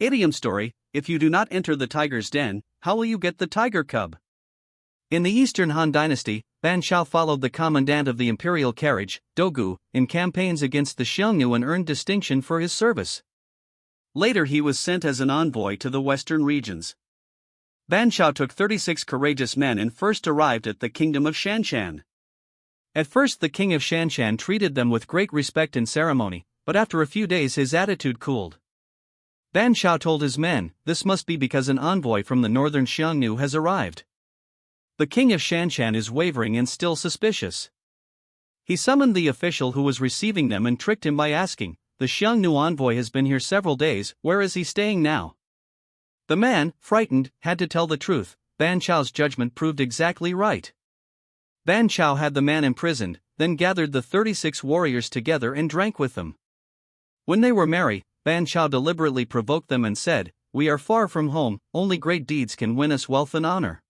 Idiom Story, if you do not enter the tiger's den, how will you get the tiger cub? In the Eastern Han Dynasty, Ban Chao followed the commandant of the imperial carriage, Dogu, in campaigns against the Xiongnu and earned distinction for his service. Later he was sent as an envoy to the western regions. Ban Chao took 36 courageous men and first arrived at the kingdom of Shanshan. At first the king of Shanshan treated them with great respect and ceremony, but after a few days his attitude cooled. Ban Chao told his men, this must be because an envoy from the northern Xiongnu has arrived. The king of Shanshan is wavering and still suspicious. He summoned the official who was receiving them and tricked him by asking, the Xiongnu envoy has been here several days, where is he staying now? The man, frightened, had to tell the truth. Ban Chao's judgment proved exactly right. Ban Chao had the man imprisoned, then gathered the 36 warriors together and drank with them. When they were merry, Ban Chao deliberately provoked them and said, we are far from home, only great deeds can win us wealth and honor.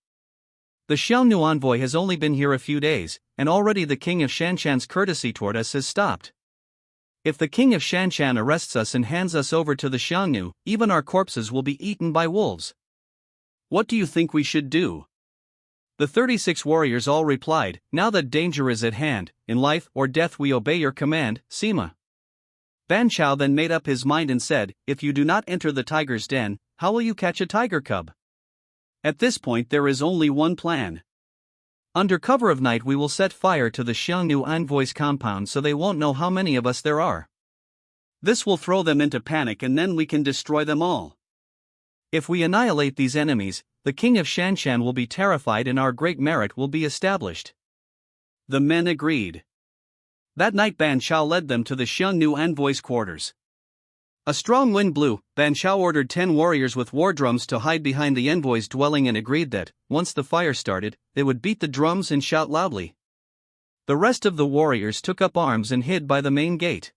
The Xiongnu envoy has only been here a few days, and already the king of Shanshan's courtesy toward us has stopped. If the king of Shanshan arrests us and hands us over to the Xiongnu, even our corpses will be eaten by wolves. What do you think we should do? The 36 warriors all replied, now that danger is at hand, in life or death we obey your command, Sima. Ban Chao then made up his mind and said, if you do not enter the tiger's den, how will you catch a tiger cub? At this point there is only one plan. Under cover of night we will set fire to the Xiongnu envoy's compound so they won't know how many of us there are. This will throw them into panic and then we can destroy them all. If we annihilate these enemies, the king of Shanshan will be terrified and our great merit will be established. The men agreed. That night Ban Chao led them to the Xiongnu envoy's quarters. A strong wind blew. Ban Chao ordered 10 warriors with war drums to hide behind the envoy's dwelling and agreed that, once the fire started, they would beat the drums and shout loudly. The rest of the warriors took up arms and hid by the main gate.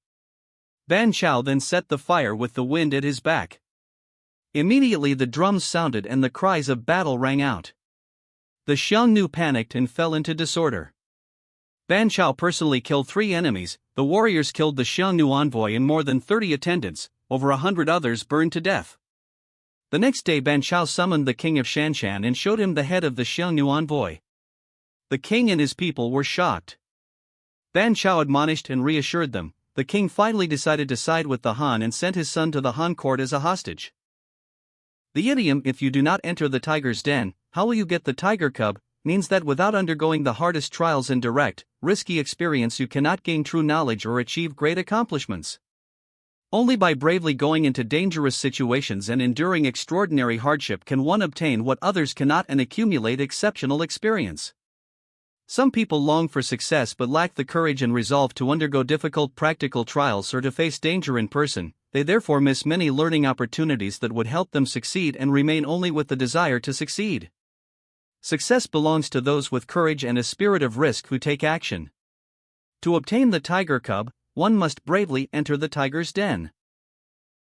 Ban Chao then set the fire with the wind at his back. Immediately the drums sounded and the cries of battle rang out. The Xiongnu panicked and fell into disorder. Ban Chao personally killed 3 enemies, the warriors killed the Xiongnu envoy and more than 30 attendants, over 100 others burned to death. The next day Ban Chao summoned the king of Shanshan and showed him the head of the Xiongnu envoy. The king and his people were shocked. Ban Chao admonished and reassured them. The king finally decided to side with the Han and sent his son to the Han court as a hostage. The idiom, if you do not enter the tiger's den, how will you get the tiger cub, means that without undergoing the hardest trials and direct, risky experience you cannot gain true knowledge or achieve great accomplishments. Only by bravely going into dangerous situations and enduring extraordinary hardship can one obtain what others cannot and accumulate exceptional experience. Some people long for success but lack the courage and resolve to undergo difficult practical trials or to face danger in person. They therefore miss many learning opportunities that would help them succeed and remain only with the desire to succeed. Success belongs to those with courage and a spirit of risk who take action. To obtain the tiger cub, one must bravely enter the tiger's den.